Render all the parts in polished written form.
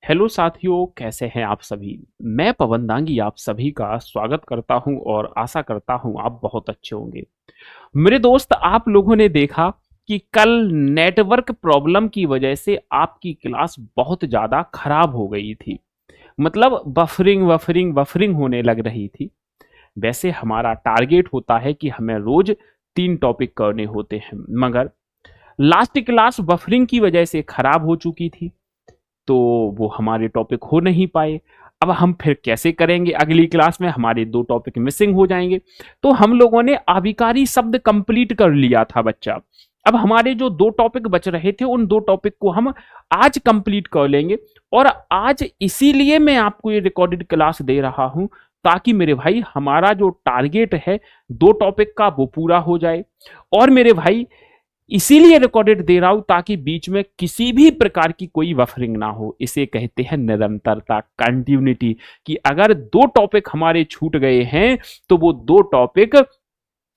Hello साथियों, कैसे हैं आप सभी। मैं पवन दांगी आप सभी का स्वागत करता हूं और आशा करता हूं आप बहुत अच्छे होंगे। मेरे दोस्त, आप लोगों ने देखा कि कल नेटवर्क प्रॉब्लम की वजह से आपकी क्लास बहुत ज़्यादा खराब हो गई थी। मतलब बफरिंग बफरिंग बफरिंग होने लग रही थी। वैसे हमारा टारगेट होता है कि हमें रोज 3 टॉपिक करने होते हैं, मगर लास्ट क्लास बफरिंग की वजह से खराब हो चुकी थी, तो वो हमारे टॉपिक हो नहीं पाए। अब हम फिर कैसे करेंगे, अगली क्लास में हमारे 2 टॉपिक मिसिंग हो जाएंगे। तो हम लोगों ने अभिकारी शब्द कंप्लीट कर लिया था बच्चा। अब हमारे जो 2 टॉपिक बच रहे थे, उन 2 टॉपिक को हम आज कंप्लीट कर लेंगे। और आज इसीलिए मैं आपको ये रिकॉर्डेड क्लास दे रहा हूं, ताकि मेरे भाई हमारा जो टारगेट है 2 टॉपिक का वो पूरा हो जाए। और मेरे भाई इसीलिए रिकॉर्डेड दे रहा हूं ताकि बीच में किसी भी प्रकार की कोई बफरिंग ना हो। इसे कहते हैं निरंतरता, कंटिन्यूटी। कि अगर 2 टॉपिक हमारे छूट गए हैं तो वो 2 टॉपिक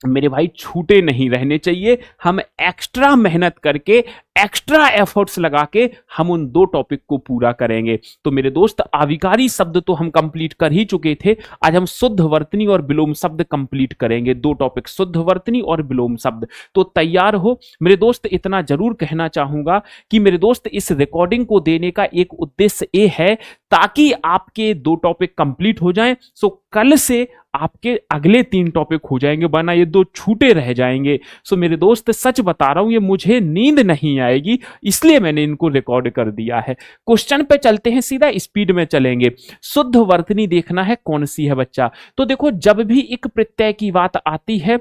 मेरे भाई छूटे नहीं रहने चाहिए। हम एक्स्ट्रा मेहनत करके, एक्स्ट्रा एफर्ट्स लगा के हम उन 2 टॉपिक को पूरा करेंगे। तो मेरे दोस्त, आविकारी शब्द तो हम कंप्लीट कर ही चुके थे। आज हम शुद्ध वर्तनी और विलोम शब्द कंप्लीट करेंगे। 2 टॉपिक शुद्ध वर्तनी और विलोम शब्द। तो तैयार हो मेरे दोस्त। इतना जरूर कहना चाहूंगा कि मेरे दोस्त, इस रिकॉर्डिंग को देने का एक उद्देश्य ये है ताकि आपके 2 टॉपिक कंप्लीट हो जाएं। सो कल से आपके अगले 3 टॉपिक हो जाएंगे, वरना ये 2 छूटे रह जाएंगे। सो मेरे दोस्त, सच बता रहा हूं, ये मुझे नींद नहीं आएगी, इसलिए मैंने इनको रिकॉर्ड कर दिया है। क्वेश्चन पे चलते हैं, सीधा स्पीड में चलेंगे। शुद्ध वर्तनी देखना है कौन सी है बच्चा। तो देखो, जब भी एक प्रत्यय की बात आती है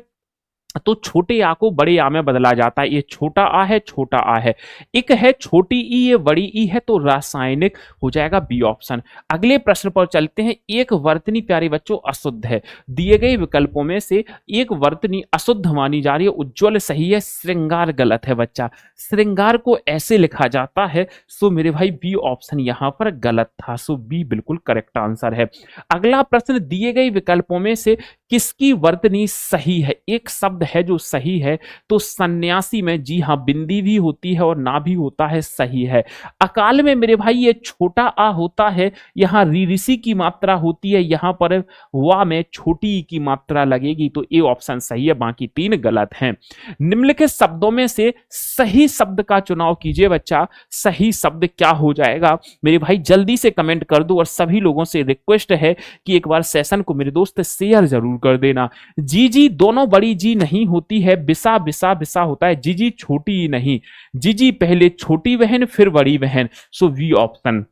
तो छोटे आ को बड़े आ में बदला जाता है। ये छोटा आ है, छोटा आ है। एक है छोटी ई, ये बड़ी ई है, तो रासायनिक हो जाएगा बी ऑप्शन। अगले प्रश्न पर चलते हैं। एक वर्तनी प्यारे बच्चों अशुद्ध है। दिए गए विकल्पों में से एक वर्तनी अशुद्ध मानी जा रही है। उज्ज्वल सही है, श्रृंगार गलत है बच्चा। श्रृंगार को ऐसे लिखा जाता है। सो मेरे भाई बी ऑप्शन यहां पर गलत था। सो बी बिल्कुल करेक्ट आंसर है। अगला प्रश्न, दिए गए विकल्पों में से किसकी वर्तनी सही है। एक शब्द है जो सही है, तो सन्यासी में जी हाँ बिंदी भी होती है और ना भी होता है, सही है। अकाल में मेरे भाई ये छोटा आ होता है, यहाँ ऋषि की मात्रा होती है, यहाँ पर वा में छोटी ई की मात्रा लगेगी, तो ए ऑप्शन सही है, बाकी 3 गलत हैं। निम्नलिखित शब्दों में से सही शब्द का चुनाव कीजिए बच्चा। सही शब्द क्या हो जाएगा मेरे भाई, जल्दी से कमेंट कर दो। और सभी लोगों से रिक्वेस्ट है कि एक बार सेशन को मेरे दोस्त शेयर जरूर कर देना। जी जी दोनों बड़ी जी नहीं होती है, बिसा बिसा बिसा होता है। जी जी छोटी नहीं, जी जी पहले छोटी बहन फिर बड़ी बहन। सो वी ऑप्शन,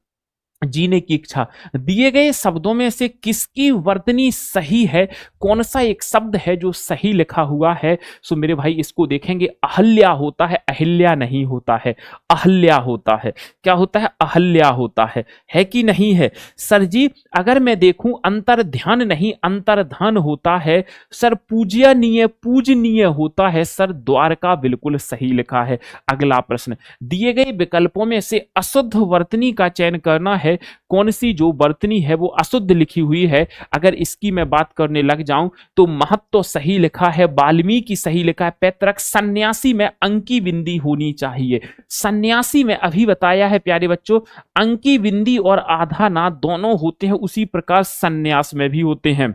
जीने की इच्छा। दिए गए शब्दों में से किसकी वर्तनी सही है। कौन सा एक शब्द है जो सही लिखा हुआ है। सो मेरे भाई इसको देखेंगे। अहल्या होता है, अहिल्या नहीं होता है, अहल्या होता है। क्या होता है, अहल्या होता है कि नहीं है। सर जी अगर मैं देखूं, अंतर ध्यान नहीं अंतर्धान होता है। सर पूजनीय पूजनीय होता है। सर द्वारका बिल्कुल सही लिखा है। अगला प्रश्न, दिए गए विकल्पों में से अशुद्ध वर्तनी का चयन करना है। कौन सी जो वर्तनी है वो अशुद्ध लिखी हुई है। अगर इसकी मैं बात करने लग जाऊं तो महत्व सही लिखा है, वाल्मीकि सही लिखा है, पैतृक। सन्यासी में अंकी बिंदी होनी चाहिए। सन्यासी में अभी बताया है प्यारे बच्चों, अंकी बिंदी और आधा ना दोनों होते हैं, उसी प्रकार सन्यास में भी होते हैं।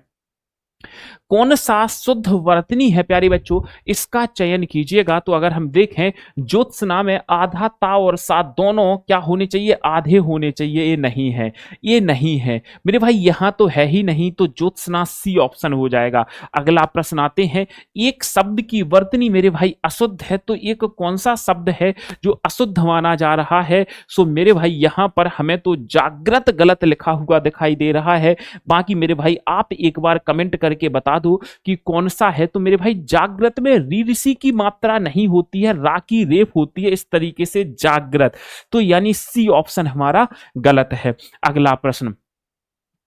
कौन सा शुद्ध वर्तनी है प्यारे बच्चों, इसका चयन कीजिएगा। तो अगर हम देखें, ज्योत्सना में आधा ता और सा दोनों क्या होने चाहिए, आधे होने चाहिए। ये नहीं है, ये नहीं है मेरे भाई, यहां तो है ही नहीं, तो ज्योत्सना सी ऑप्शन हो जाएगा। अगला प्रश्न आते हैं। एक शब्द की वर्तनी मेरे भाई अशुद्ध है, तो एक कौन सा शब्द है जो अशुद्ध माना जा रहा है। सो मेरे भाई यहां पर हमें तो जागृत गलत लिखा हुआ दिखाई दे रहा है। बाकी मेरे भाई आप एक बार कमेंट करके बता दो कि कौन सा है। तो मेरे भाई जागृत में ऋषि की मात्रा नहीं होती है, रा की रेफ होती है, इस तरीके से जागृत। तो यानी सी ऑप्शन हमारा गलत है। अगला प्रश्न,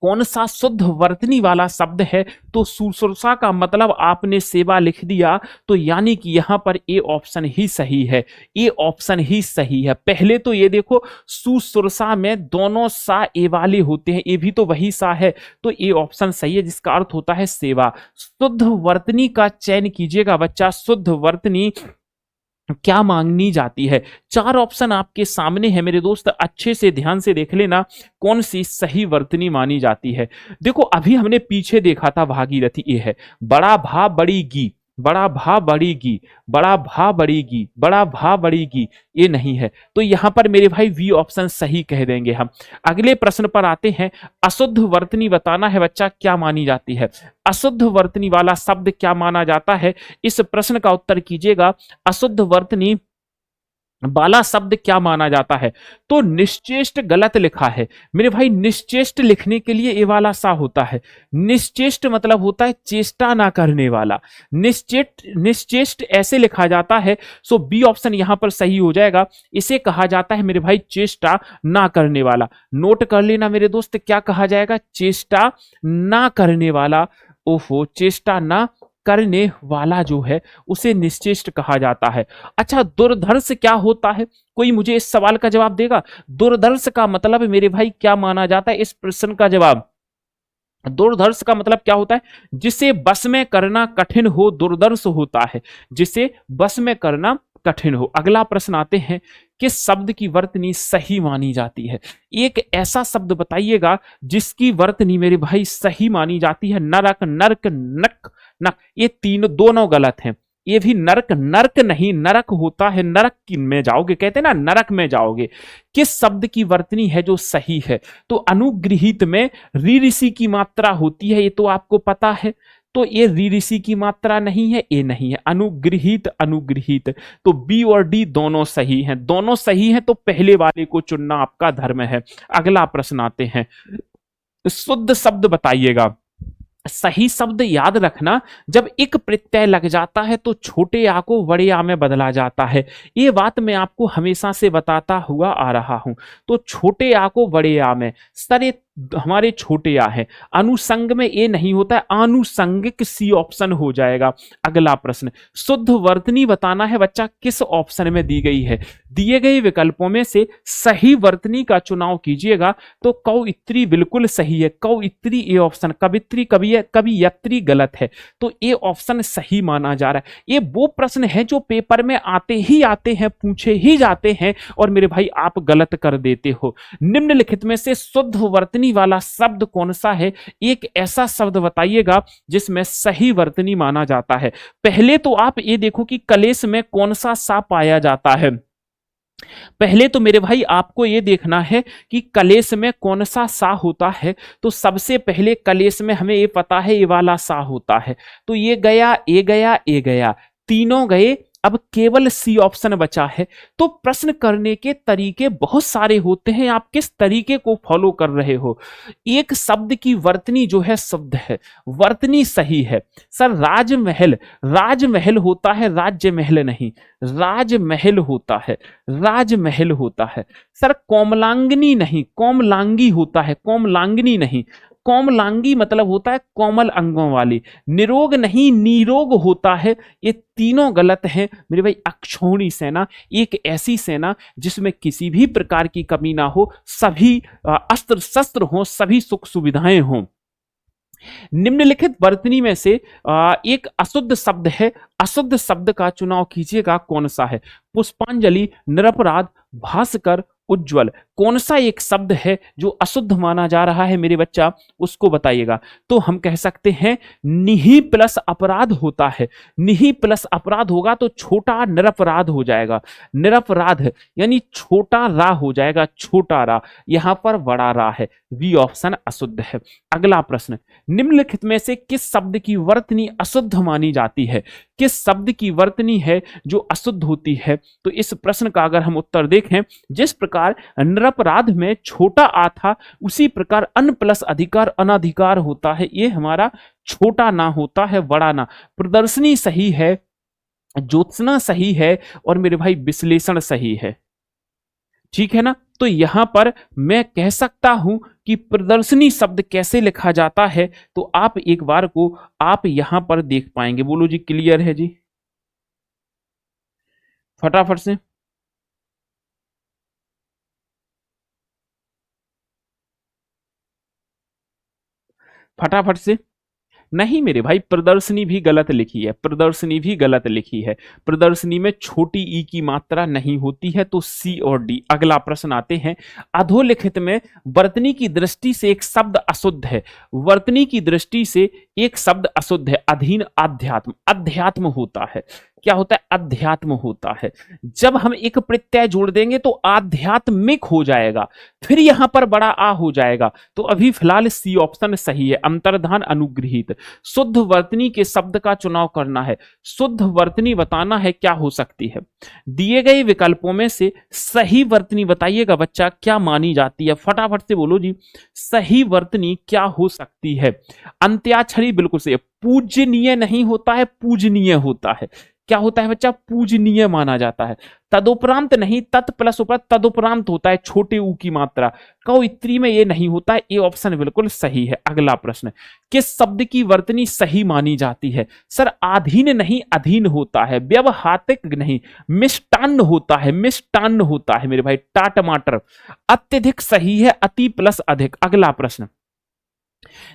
कौन सा शुद्ध वर्तनी वाला शब्द है। तो शुश्रूषा का मतलब आपने सेवा लिख दिया, तो यानी कि यहां पर ए ऑप्शन ही सही है। ए ऑप्शन ही सही है। पहले तो ये देखो, शुश्रूषा में दोनों सा ए वाले होते हैं, ये भी तो वही सा है, तो ए ऑप्शन सही है, जिसका अर्थ होता है सेवा। शुद्ध वर्तनी का चयन कीजिएगा बच्चा। शुद्ध वर्तनी क्या मांगनी जाती है। चार ऑप्शन आपके सामने है मेरे दोस्त, अच्छे से ध्यान से देख लेना कौन सी सही वर्तनी मानी जाती है। देखो अभी हमने पीछे देखा था भागीरथी, ये है बड़ा भा बड़ी गी, बड़ा भा बड़ी गी, बड़ा भा बड़ी गी, बड़ा भा बड़ी गी, ये नहीं है। तो यहां पर मेरे भाई वी ऑप्शन सही कह देंगे हम। अगले प्रश्न पर आते हैं। अशुद्ध वर्तनी बताना है बच्चा क्या मानी जाती है। अशुद्ध वर्तनी वाला शब्द क्या माना जाता है, इस प्रश्न का उत्तर कीजिएगा। अशुद्ध वर्तनी वाला शब्द क्या माना जाता है। तो निश्चेष्ट गलत लिखा है मेरे भाई। निश्चेष्ट लिखने के लिए ये वाला सा होता है। निश्चेष्ट मतलब होता है चेष्टा ना करने वाला। निश्चेष्ट, निश्चेष्ट ऐसे लिखा जाता है। सो बी ऑप्शन यहां पर सही हो जाएगा। इसे कहा जाता है मेरे भाई चेष्टा ना करने वाला। नोट कर लेना मेरे दोस्त, क्या कहा जाएगा, चेष्टा ना करने वाला। ओहो, चेष्टा ना करने वाला जो है उसे निश्चेष्ट कहा जाता है। अच्छा, दुर्धर्ष क्या होता है, कोई मुझे इस सवाल का जवाब देगा। दुर्धर्ष का मतलब मेरे भाई क्या माना जाता है, इस प्रश्न का जवाब। दुर्धर्ष का मतलब क्या होता है, जिसे बस में करना कठिन हो दुर्धर्ष होता है। जिसे बस में करना कठिन हो। अगला प्रश्न आते हैं, किस शब्द की वर्तनी सही मानी जाती है। एक ऐसा शब्द बताइएगा जिसकी वर्तनी मेरे भाई सही मानी जाती है। नरक, नर्क, नक, नक, ये तीनों दोनों गलत हैं। ये भी नरक, नरक नहीं, नरक होता है, नरक में जाओगे, कहते हैं ना नरक में जाओगे। किस शब्द की वर्तनी है जो सही है। तो अनुग्रहित में री ऋषि की मात्रा होती है, ये तो आपको पता है। तो ये री ऋषि की मात्रा नहीं है, ये नहीं है। अनुग्रहित, अनुग्रहित। तो बी और डी दोनों सही हैं, दोनों सही हैं, तो पहले वाले को चुनना आपका धर्म है। अगला प्रश्न आते हैं। शुद्ध शब्द बताइएगा। सही शब्द याद रखना, जब एक प्रत्यय लग जाता है तो छोटे आ को बड़े आ में बदला जाता है। ये बात मैं आपको हमेशा से बताता हुआ आ रहा हूं। तो छोटे आ को बड़े आ में, सर ये हमारे छोटे आ है। अनुसंग में ये नहीं होता है, आनुषंगिक सी ऑप्शन हो जाएगा। अगला प्रश्न, शुद्ध वर्तनी बताना है बच्चा, किस ऑप्शन में दी गई है। दिए गए विकल्पों में से सही वर्तनी का चुनाव कीजिएगा। तो कौइत्री बिल्कुल सही है। कौइत्री ये ऑप्शन, कवित्री कवि कवियत्री गलत है। तो ये ऑप्शन सही माना जा रहा है। ये वो प्रश्न है जो पेपर में आते हैं, पूछे ही जाते हैं, और मेरे भाई आप गलत कर देते हो। निम्नलिखित में से शुद्ध वर्तनी वाला शब्द कौन सा है। एक ऐसा शब्द बताइएगा जिसमें सही वर्तनी माना जाता है। पहले तो आप ये देखो कि कलेश में कौन सा सा पाया जाता है। पहले तो मेरे भाई आपको यह देखना है कि कलेश में कौन सा सा होता है। तो सबसे पहले कलेश में हमें ये पता है ये वाला सा होता है। तो ये गया, ये गया, ये गया, तीनों गए। अब केवल सी ऑप्शन बचा है। तो प्रश्न करने के तरीके बहुत सारे होते हैं, आप किस तरीके को फॉलो कर रहे हो। एक शब्द की वर्तनी जो है शब्द है, वर्तनी सही है। सर राजमहल, राजमहल होता है, राज्य महल नहीं, राजमहल होता है, राजमहल होता है। सर कोमलांगिनी नहीं, कोमलांगी होता है, कोमलांगिनी नहीं। कोमलांगी मतलब होता है कोमल अंगों वाली। निरोग नहीं, निरोग होता है। ये तीनों गलत हैं मेरे भाई। अक्षौणी सेना एक ऐसी सेना जिसमें किसी भी प्रकार की कमी ना हो, सभी अस्त्र शस्त्र हो, सभी सुख सुविधाएं हों। निम्नलिखित वर्तनी में से एक अशुद्ध शब्द है। अशुद्ध शब्द का चुनाव कीजिएगा कौन सा है। पुष्पांजलि, निरपराध, भास्कर, उज्जवल, कौन सा एक शब्द है जो अशुद्ध माना जा रहा है मेरे बच्चा, उसको बताइएगा। तो हम कह सकते हैं निहि प्लस अपराध होता है। निहि प्लस अपराध होगा तो छोटा निरपराध हो जाएगा। निरपराध यानी छोटा रा हो जाएगा, छोटा रा, यहां पर बड़ा रा है। बी ऑप्शन अशुद्ध है। अगला प्रश्न, निम्नलिखित में से किस शब्द की वर्तनी अशुद्ध मानी जाती है। किस शब्द की वर्तनी है जो अशुद्ध होती है। तो इस प्रश्न का अगर हम उत्तर देखें, जिस प्रकार निरपराध में छोटा आ था, उसी प्रकार अन प्लस अधिकार अनाधिकार होता है। ये हमारा छोटा ना होता है, बड़ा ना। प्रदर्शनी सही है, ज्योत्सना सही है, और मेरे भाई विश्लेषण सही है। ठीक है ना। तो यहां पर मैं कह सकता हूं कि प्रदर्शनी शब्द कैसे लिखा जाता है। तो आप एक बार को आप यहां पर देख पाएंगे। बोलो जी, क्लियर है जी, फटाफट से, फटाफट से। नहीं मेरे भाई, प्रदर्शनी भी गलत लिखी है, प्रदर्शनी भी गलत लिखी है। प्रदर्शनी में छोटी ई की मात्रा नहीं होती है, तो सी और डी। अगला प्रश्न आते हैं, अधोलिखित में वर्तनी की दृष्टि से एक शब्द अशुद्ध है। वर्तनी की दृष्टि से एक शब्द अशुद्ध है। अधीन, अध्यात्म। अध्यात्म होता है, क्या होता है? अध्यात्म होता है। जब हम एक प्रत्यय जोड़ देंगे तो आध्यात्मिक हो जाएगा, फिर यहां पर बड़ा आ हो जाएगा। तो अभी फिलहाल सी ऑप्शन सही है, अंतर्धान अनुग्रहित। शुद्ध वर्तनी के शब्द का चुनाव करना है। शुद्ध वर्तनी बताना है, क्या हो सकती है? दिए गए विकल्पों में से सही वर्तनी बताइएगा बच्चा, क्या मानी जाती है? फटाफट से बोलो जी, सही वर्तनी क्या हो सकती है? अंत्याक्षरी बिल्कुल सही है। पूजनीय नहीं होता है, पूजनीय होता है। क्या होता है बच्चा? पूजनीय माना जाता है। तदुपरांत नहीं, तत् प्लस उपरांत, तदुपरांत होता है, छोटे ऊ की मात्रा। कवित्री में ये नहीं होता है। ये ऑप्शन बिल्कुल सही है। अगला प्रश्न, किस शब्द की वर्तनी सही मानी जाती है? सर आधीन नहीं, अधीन होता है। व्यवहातिक नहीं, मिष्टान्न होता है, मिष्टान्न होता है मेरे भाई। टा टमाटर। अत्यधिक सही है, अति प्लस अधिक। अगला प्रश्न,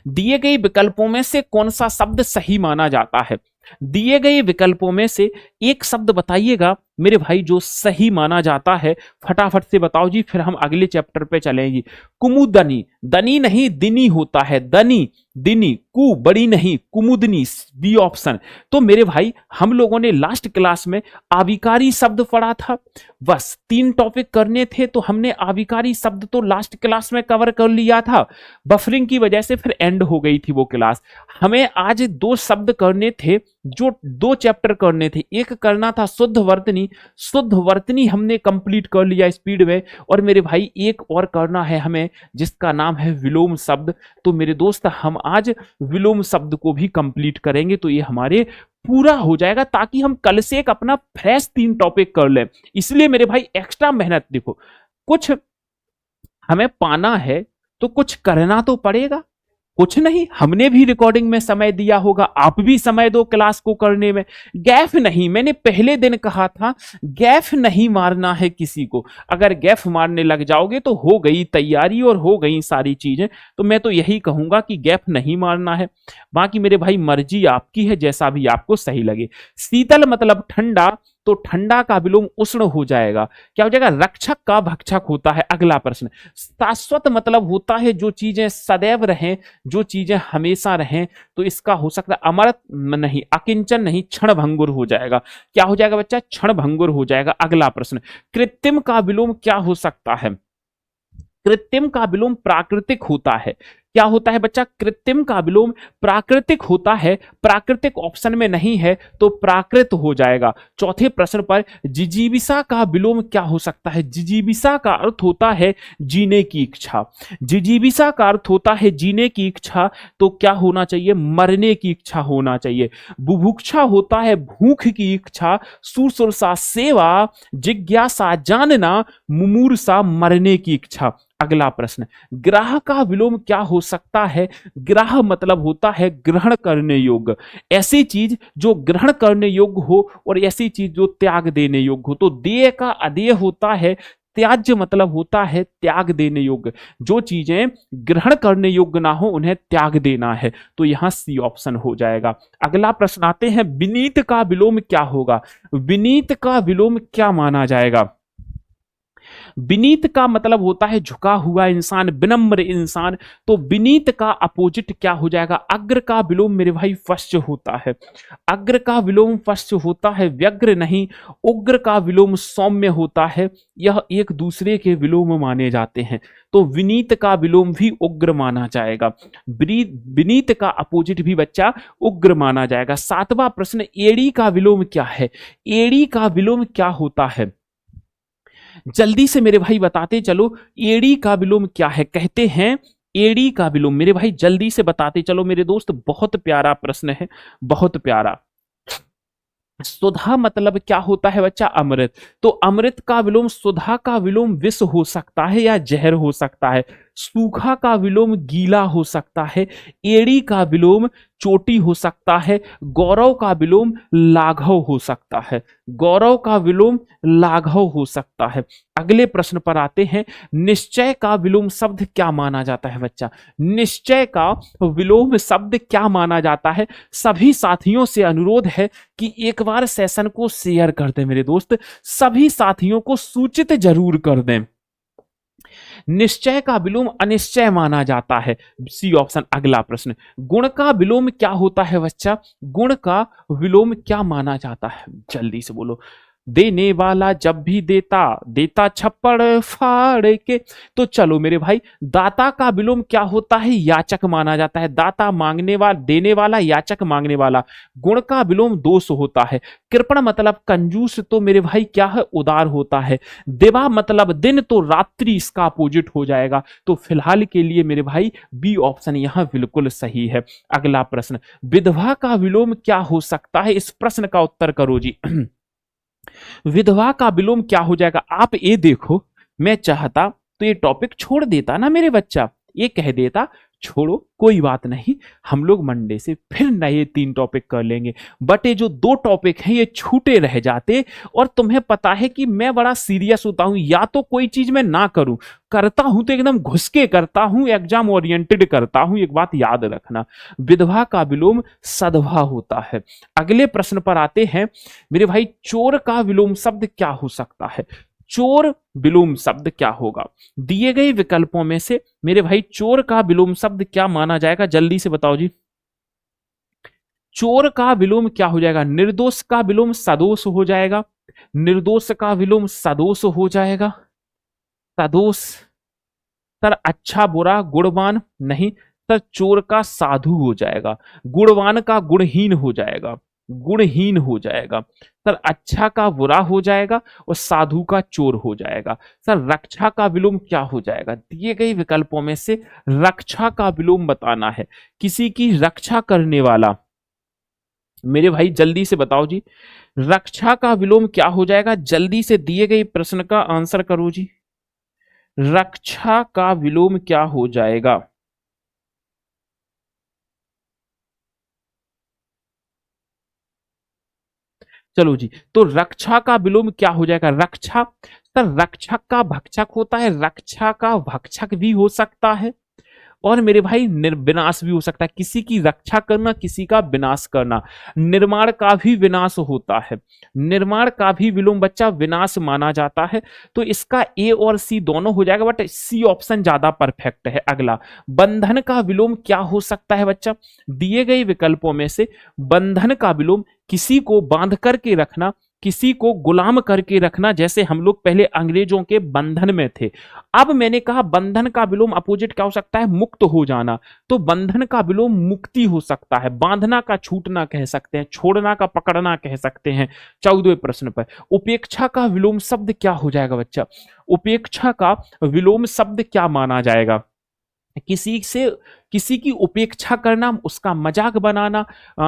दिए गए विकल्पों में से कौन सा शब्द सही माना जाता है? दिए गए विकल्पों में से एक शब्द बताइएगा मेरे भाई जो सही माना जाता है। फटाफट से बताओ जी, फिर हम अगले चैप्टर पे चलेंगे। कुमुदनी, दनी नहीं दिनी होता है। दनी, दिनी। कु बड़ी नहीं, कुमुदनी, बी ऑप्शन। तो मेरे भाई हम लोगों ने लास्ट क्लास में आविकारी शब्द पढ़ा था। बस 3 टॉपिक करने थे, तो हमने आविकारी शब्द तो लास्ट क्लास में कवर कर लिया था। बफरिंग की वजह से फिर एंड हो गई थी वो क्लास। हमें आज 2 शब्द करने थे, जो 2 चैप्टर करने थे। एक करना था शुद्ध वर्तनी। शुद्ध वर्तनी हमने कंप्लीट कर लिया स्पीड में। और मेरे भाई एक और करना है हमें, जिसका नाम है विलोम शब्द। तो मेरे दोस्त हम आज विलोम शब्द को भी कंप्लीट करेंगे, तो ये हमारे पूरा हो जाएगा, ताकि हम कल से एक अपना फ्रेश 3 टॉपिक कर लें। इसलिए मेरे भाई एक्स्ट्रा मेहनत, देखो कुछ हमें पाना है तो कुछ करना तो पड़ेगा। कुछ नहीं, हमने भी रिकॉर्डिंग में समय दिया होगा, आप भी समय दो क्लास को करने में। गैफ नहीं, मैंने पहले दिन कहा था गैफ नहीं मारना है किसी को। अगर गैफ मारने लग जाओगे तो हो गई तैयारी और हो गई सारी चीजें। तो मैं तो यही कहूंगा कि गैफ नहीं मारना है। बाकी मेरे भाई मर्जी आपकी है, जैसा भी आपको सही लगे। शीतल मतलब ठंडा, तो ठंडा का विलोम उष्ण हो जाएगा। क्या हो जाएगा? रक्षक का भक्षक होता है। अगला प्रश्न, शाश्वत मतलब होता है जो चीजें सदैव रहें, जो चीजें हमेशा रहें। तो इसका हो सकता है अमरत नहीं, अकिंचन नहीं, क्षण भंगुर हो जाएगा। क्या हो जाएगा बच्चा? क्षण भंगुर हो जाएगा। अगला प्रश्न, कृत्रिम का विलोम क्या हो सकता है? कृत्रिम का विलोम प्राकृतिक होता है। क्या होता है बच्चा? कृत्रिम का विलोम प्राकृतिक होता है। प्राकृतिक ऑप्शन में नहीं है, तो प्राकृत हो जाएगा। चौथे प्रश्न पर, जिजीविषा का विलोम क्या हो सकता है? जिजीविषा का अर्थ होता है जीने की इच्छा। जिजीविषा का अर्थ होता है जीने की इच्छा, तो क्या होना चाहिए? मरने की इच्छा होना चाहिए। बुभुक्षा होता है भूख की इच्छा। शुश्रूषा सेवा, जिज्ञासा जानना, मुमूर्षा मरने की इच्छा। अगला प्रश्न, ग्राह का विलोम क्या हो सकता है? ग्राह मतलब होता है ग्रहण करने योग्य। ऐसी चीज जो ग्रहण करने योग्य हो और ऐसी चीज जो त्याग देने योग्य हो। तो देय का अदेय होता है त्याज्य, मतलब होता है त्याग देने योग्य। जो चीजें ग्रहण करने योग्य ना हो उन्हें त्याग देना है। तो यहां सी ऑप्शन हो जाएगा। अगला प्रश्न आते हैं, विनीत का विलोम क्या होगा? विनीत का विलोम क्या माना जाएगा? विनीत का मतलब होता है झुका हुआ इंसान, विनम्र इंसान। तो विनीत का अपोजिट क्या हो जाएगा? अग्र का विलोम मेरे भाई फश्च होता है। अग्र का विलोम फश्च होता है, व्यग्र नहीं। उग्र का विलोम सौम्य होता है। यह एक दूसरे के विलोम माने जाते हैं। तो विनीत का विलोम भी उग्र माना जाएगा। विनीत का अपोजिट भी बच्चा उग्र माना जाएगा। 7वां प्रश्न, एड़ी का विलोम क्या है? एड़ी का विलोम क्या होता है? जल्दी से मेरे भाई बताते चलो, एड़ी का विलोम क्या है? कहते हैं एड़ी का विलोम, मेरे भाई जल्दी से बताते चलो मेरे दोस्त। बहुत प्यारा प्रश्न है, बहुत प्यारा। सुधा मतलब क्या होता है बच्चा? अमृत। तो अमृत का विलोम, सुधा का विलोम विष हो सकता है या जहर हो सकता है। सूखा का विलोम गीला हो सकता है। एड़ी का विलोम चोटी हो सकता है, गौरव का विलोम लाघव हो सकता है, गौरव का विलोम लाघव हो सकता है। अगले प्रश्न पर आते हैं, निश्चय का विलोम शब्द क्या माना जाता है बच्चा? निश्चय का विलोम शब्द क्या माना जाता है? सभी साथियों से अनुरोध है कि एक बार सेशन को शेयर कर दें मेरे दोस्त, सभी साथियों को सूचित जरूर कर दें। निश्चय का विलोम अनिश्चय माना जाता है, सी ऑप्शन। अगला प्रश्न, गुण का विलोम क्या होता है बच्चा? गुण का विलोम क्या माना जाता है? जल्दी से बोलो। देने वाला जब भी देता, देता छप्पड़ फाड़ के। तो चलो मेरे भाई, दाता का विलोम क्या होता है? याचक माना जाता है। दाता मांगने वाला, देने वाला, याचक मांगने वाला। गुण का विलोम दोष होता है। कृपण मतलब कंजूस, तो मेरे भाई क्या है? उदार होता है। दिवा मतलब दिन, तो रात्रि इसका अपोजिट हो जाएगा। तो फिलहाल के लिए मेरे भाई बी ऑप्शन यहां बिल्कुल सही है। अगला प्रश्न, विधवा का विलोम क्या हो सकता है? इस प्रश्न का उत्तर करो जी। विधवा का विलोम क्या हो जाएगा? आप ये देखो, मैं चाहता तो ये टॉपिक छोड़ देता ना मेरे बच्चा, ये कह देता छोड़ो कोई बात नहीं, हम लोग मंडे से फिर नए 3 टॉपिक कर लेंगे। बट ये जो 2 टॉपिक हैं ये छूटे रह जाते। और तुम्हें पता है कि मैं बड़ा सीरियस होता हूं, या तो कोई चीज मैं ना करूं, करता हूं तो एकदम घुस के करता हूं, एग्जाम ओरिएंटेड करता हूं। एक बात याद रखना, विधवा का विलोम सधवा होता है। अगले प्रश्न पर आते हैं मेरे भाई, चोर का विलोम शब्द क्या हो सकता है? चोर विलोम शब्द क्या होगा? दिए गए विकल्पों में से मेरे भाई चोर का विलोम शब्द क्या माना जाएगा? जल्दी से बताओ जी। चोर का विलोम क्या हो जाएगा? निर्दोष का विलोम सदोष हो जाएगा। निर्दोष का विलोम सदोष हो जाएगा। सदोष। सर अच्छा बुरा गुणवान नहीं, सर चोर का साधु हो जाएगा। गुणवान का गुणहीन हो जाएगा। गुणहीन हो जाएगा। सर अच्छा का बुरा हो जाएगा और साधु का चोर हो जाएगा। सर रक्षा का विलोम क्या हो जाएगा? दिए गए विकल्पों में से रक्षा का विलोम बताना है। किसी की रक्षा करने वाला, मेरे भाई जल्दी से बताओ जी, रक्षा का विलोम क्या हो जाएगा? जल्दी से दिए गए प्रश्न का आंसर करो जी। रक्षा का विलोम क्या हो जाएगा? चलो जी, तो रक्षा का विलोम क्या हो जाएगा? रक्षा। सर रक्षक का भक्षक होता है, रक्षा का भक्षक भी हो सकता है, और मेरे भाई विनाश भी हो सकता है। किसी की रक्षा करना, किसी का विनाश करना। निर्माण का भी विनाश होता है। निर्माण का भी विलोम बच्चा विनाश माना जाता है। तो इसका ए और सी दोनों हो जाएगा, बट सी ऑप्शन ज्यादा परफेक्ट है। अगला, बंधन का विलोम क्या हो सकता है बच्चा? दिए गए विकल्पों में से बंधन का विलोम किसी को बांध करके रखना, किसी को गुलाम करके रखना, जैसे हम लोग पहले अंग्रेजों के बंधन में थे। अब मैंने कहा बंधन का विलोम अपोजिट क्या हो सकता है? मुक्त हो जाना। तो बंधन का विलोम मुक्ति हो सकता है। बांधना का छूटना कह सकते हैं, छोड़ना का पकड़ना कह सकते हैं। 14वें प्रश्न पर, उपेक्षा का विलोम शब्द क्या हो जाएगा बच्चा? उपेक्षा का विलोम शब्द क्या माना जाएगा? किसी से, किसी की उपेक्षा करना, उसका मजाक बनाना,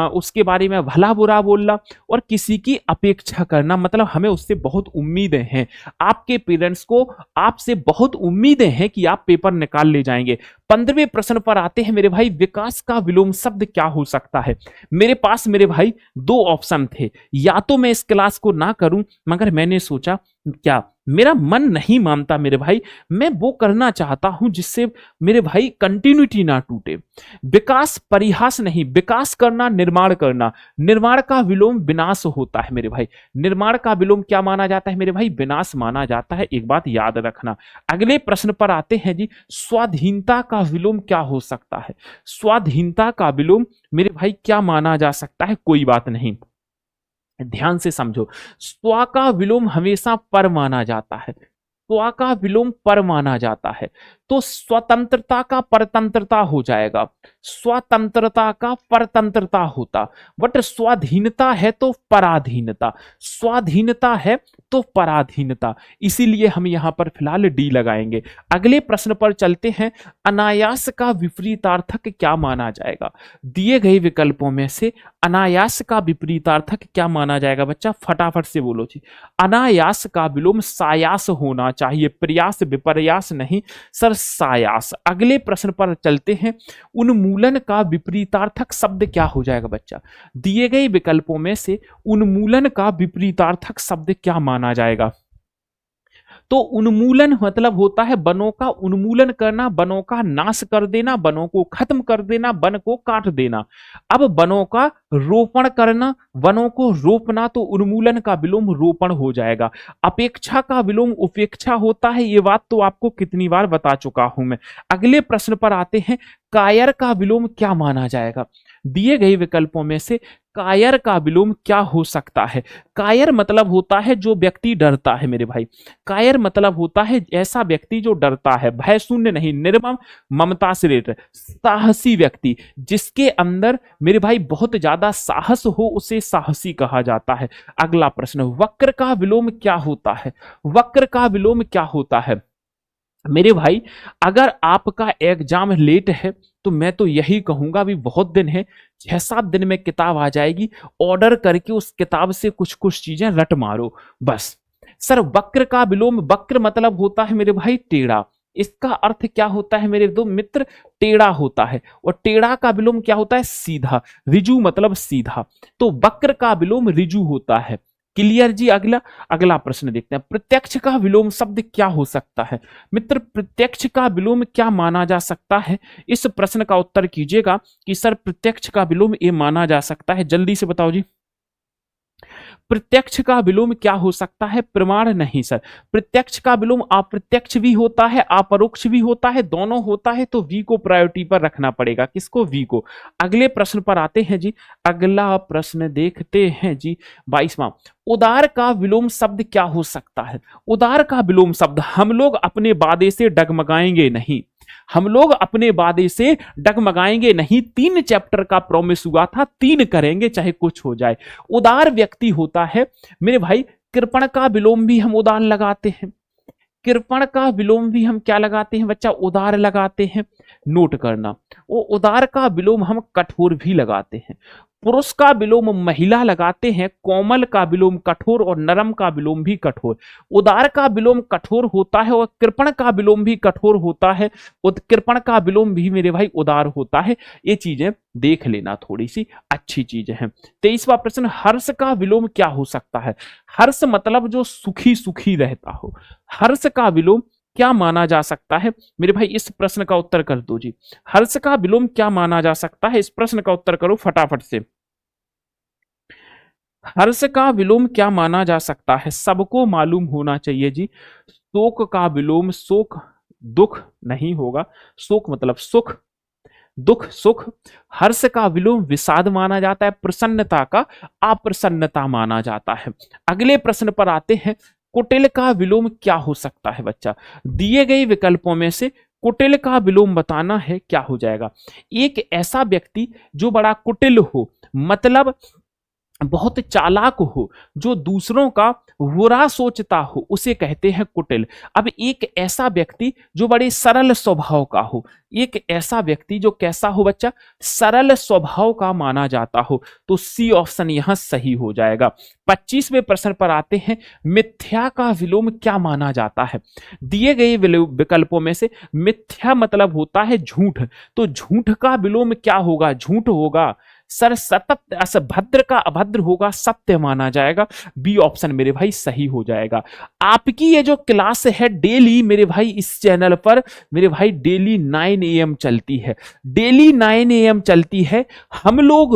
उसके बारे में भला बुरा बोलना, और किसी की अपेक्षा करना मतलब हमें उससे बहुत उम्मीदें हैं। आपके पेरेंट्स को आपसे बहुत उम्मीदें हैं कि आप पेपर निकाल ले जाएंगे। 15वें प्रश्न पर आते हैं मेरे भाई, विकास का विलोम शब्द क्या हो सकता है? मेरे पास मेरे भाई 2 ऑप्शन थे, या तो मैं इस क्लास को ना करूं, मगर मैंने सोचा क्या, मेरा मन नहीं मानता मेरे भाई, मैं वो करना चाहता हूं जिससे मेरे भाई कंटिन्यूटी ना टूटे। विकास परिहास नहीं, विकास करना, निर्माण करना। निर्माण का विलोम विनाश होता है मेरे भाई। निर्माण का विलोम क्या माना जाता है मेरे भाई? विनाश माना जाता है। एक बात याद रखना। अगले प्रश्न पर आते हैं जी, स्वाधीनता का विलोम क्या हो सकता है? स्वाधीनता का विलोम मेरे भाई क्या माना जा सकता है? कोई बात नहीं, ध्यान से समझो। स्व का विलोम हमेशा पर माना जाता है। स्व का विलोम पर माना जाता है, तो स्वतंत्रता का परतंत्रता हो जाएगा। स्वतंत्रता का परतंत्रता होता, बट स्वाधीनता है तो पराधीनता। स्वाधीनता है तो पराधीनता, इसीलिए हम यहां पर फिलहाल डी लगाएंगे। अगले प्रश्न पर चलते हैं, अनायास का विपरीतार्थक क्या माना जाएगा? दिए गए विकल्पों में से अनायास का विपरीतार्थक क्या माना जाएगा बच्चा? फटाफट से बोलो जी। अनायास का विलोम सायास होना चाहिए, प्रयास विपर्यास नहीं। सर सायास। अगले प्रश्न पर चलते हैं। उन्मूलन का विपरीतार्थक शब्द क्या हो जाएगा बच्चा? दिए गए विकल्पों में से उन्मूलन का विपरीतार्थक शब्द क्या माना जाएगा? तो उन्मूलन मतलब होता है वनों का उन्मूलन करना, वनों का नाश कर देना, वनों को खत्म कर देना, वन को काट देना। अब वनों का रोपण करना, वनों को रोपना, तो उन्मूलन का विलोम रोपण हो जाएगा। अपेक्षा का विलोम उपेक्षा होता है, ये बात तो आपको कितनी बार बता चुका हूं मैं। अगले प्रश्न पर आते हैं। कायर का विलोम क्या माना जाएगा? दिए गए विकल्पों में से कायर का विलोम क्या हो सकता है? कायर मतलब होता है जो व्यक्ति डरता है मेरे भाई। कायर मतलब होता है ऐसा व्यक्ति जो डरता है, भय शून्य नहीं, निर्मम ममता से रहित, साहसी व्यक्ति, जिसके अंदर मेरे भाई बहुत ज्यादा साहस हो, उसे साहसी कहा जाता है। अगला प्रश्न, वक्र का विलोम क्या होता है? वक्र का विलोम क्या होता है मेरे भाई? अगर आपका एग्जाम लेट है तो मैं तो यही कहूंगा, अभी बहुत दिन है, 6-7 दिन में किताब आ जाएगी, ऑर्डर करके उस किताब से कुछ कुछ चीजें रट मारो बस। सर वक्र का विलोम, वक्र मतलब होता है मेरे भाई टेढ़ा। इसका अर्थ क्या होता है मेरे दो मित्र? टेढ़ा होता है। और टेढ़ा का विलोम क्या होता है? सीधा। ऋजु मतलब सीधा। तो वक्र का विलोम ऋजु होता है। क्लियर जी? अगला अगला प्रश्न देखते हैं। प्रत्यक्ष का विलोम शब्द क्या हो सकता है? मित्र प्रत्यक्ष का विलोम क्या माना जा सकता है? इस प्रश्न का उत्तर कीजिएगा कि सर प्रत्यक्ष का विलोम ये माना जा सकता है। जल्दी से बताओ जी। प्रत्यक्ष का विलोम क्या हो सकता है? प्रमाण नहीं सर। प्रत्यक्ष का विलोम अप्रत्यक्ष भी होता है, अपरोक्ष भी होता है, दोनों होता है, तो वी को प्रायोरिटी पर रखना पड़ेगा। किसको? वी को। अगले प्रश्न पर आते हैं जी। अगला प्रश्न देखते हैं जी, 22वां। उदार का विलोम शब्द क्या हो सकता है? उदार का विलोम शब्द, हम लोग अपने वादे से डगमगाएंगे नहीं, हम लोग अपने वादे से डगमगाएंगे नहीं। 3 चैप्टर का प्रॉमिस हुआ था, 3 करेंगे चाहे कुछ हो जाए। उदार व्यक्ति होता है मेरे भाई। कृपण का विलोम भी हम उदार लगाते हैं। कृपण का विलोम भी हम क्या लगाते हैं बच्चा? उदार लगाते हैं। नोट करना, वो उदार का विलोम हम कठोर भी लगाते हैं। पुरुष का विलोम महिला लगाते हैं, कोमल का विलोम कठोर, और नरम का विलोम भी कठोर। उदार का विलोम कठोर होता है और कृपण का विलोम भी कठोर होता है, उत्कृपण का विलोम भी मेरे भाई उदार होता है। ये चीजें देख लेना, थोड़ी सी अच्छी चीजें हैं। 23वां प्रश्न, हर्ष का विलोम क्या हो सकता है? हर्ष मतलब जो सुखी सुखी रहता हो। हर्ष का विलोम क्या माना जा सकता है मेरे भाई? इस प्रश्न का उत्तर कर दो जी। हर्ष का विलोम क्या माना जा सकता है? इस प्रश्न का उत्तर करो फटाफट से। हर्ष का विलोम क्या माना जा सकता है? सबको मालूम होना चाहिए जी। शोक का विलोम, शोक दुख नहीं होगा, शोक मतलब सुख, दुख सुख। हर्ष का विलोम विषाद माना जाता है, प्रसन्नता का अप्रसन्नता माना जाता है। अगले प्रश्न पर आते हैं। कुटिल का विलोम क्या हो सकता है बच्चा? दिए गए विकल्पों में से कुटिल का विलोम बताना है, क्या हो जाएगा? एक ऐसा व्यक्ति जो बड़ा कुटिल हो, मतलब बहुत चालाक हो, जो दूसरों का बुरा सोचता हो, उसे कहते हैं कुटिल। अब एक ऐसा व्यक्ति जो बड़े सरल स्वभाव का हो, एक ऐसा व्यक्ति जो कैसा हो बच्चा? सरल स्वभाव का माना जाता हो, तो सी ऑप्शन यहां सही हो जाएगा। 25वें प्रश्न पर आते हैं। मिथ्या का विलोम क्या माना जाता है? दिए गए विकल्पों में से मिथ्या मतलब होता है झूठ, तो झूठ का विलोम क्या होगा? झूठ होगा सर। सतत असभद्र का अभद्र होगा, सत्य माना जाएगा। बी ऑप्शन मेरे भाई सही हो जाएगा। आपकी ये जो क्लास है डेली मेरे भाई इस चैनल पर मेरे भाई डेली 9 AM चलती है, डेली 9 AM चलती है। हम लोग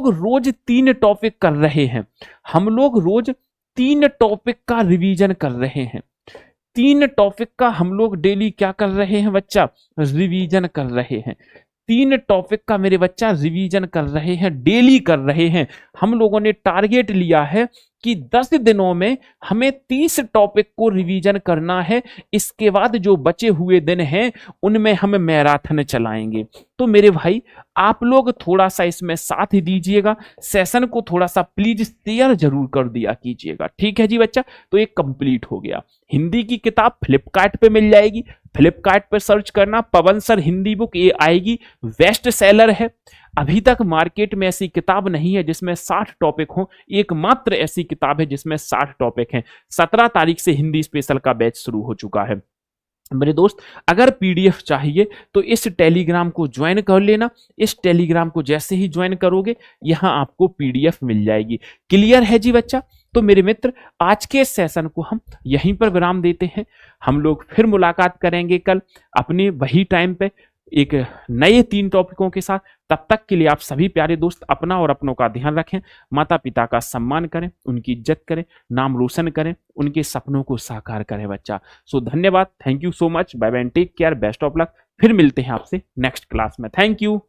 रोज 3 टॉपिक कर रहे हैं। हम लोग रोज 3 टॉपिक का रिवीजन कर रहे हैं। 3 टॉपिक का हम लोग डेली क्या कर रहे हैं बच्चा? रिवीजन कर रहे हैं। 3 टॉपिक का मेरे बच्चा रिवीजन कर रहे हैं, डेली कर रहे हैं। हम लोगों ने टारगेट लिया है कि 10 दिनों में हमें 30 टॉपिक को रिवीजन करना है। इसके बाद जो बचे हुए दिन हैं उनमें हम मैराथन चलाएंगे। तो मेरे भाई आप लोग थोड़ा सा इसमें साथ दीजिएगा, सेशन को थोड़ा सा प्लीज शेयर जरूर कर दिया कीजिएगा। ठीक है जी बच्चा, तो ये कंप्लीट हो गया। हिंदी की किताब फ्लिपकार्ट पे मिल जाएगी, फ्लिपकार्ट पे सर्च करना पवन सर हिंदी बुक, ये आएगी, बेस्ट सेलर है। अभी तक मार्केट में ऐसी किताब नहीं है जिसमें 60 टॉपिक हो, एकमात्र ऐसी किताब है जिसमें 60 टॉपिक हैं। 17 तारीख से हिंदी स्पेशल का बैच शुरू हो चुका है। मेरे दोस्त, अगर पीडीएफ चाहिए तो इस टेलीग्राम को ज्वाइन कर लेना। इस टेलीग्राम को जैसे ही ज्वाइन करोगे, यहां आपको पीडीएफ मिल जाएगी। क्लियर है जी बच्चा? तो मेरे मित्र, आज के सेशन को हम यहीं पर विराम देते हैं। हम लोग फिर मुलाकात करेंगे कल अपने वही टाइम पे एक नए 3 टॉपिकों के साथ। तब तक के लिए आप सभी प्यारे दोस्त अपना और अपनों का ध्यान रखें, माता पिता का सम्मान करें, उनकी इज्जत करें, नाम रोशन करें, उनके सपनों को साकार करें बच्चा। सो धन्यवाद, thank you so much, bye bye, take care, best of luck. फिर मिलते हैं आपसे नेक्स्ट क्लास में। Thank you.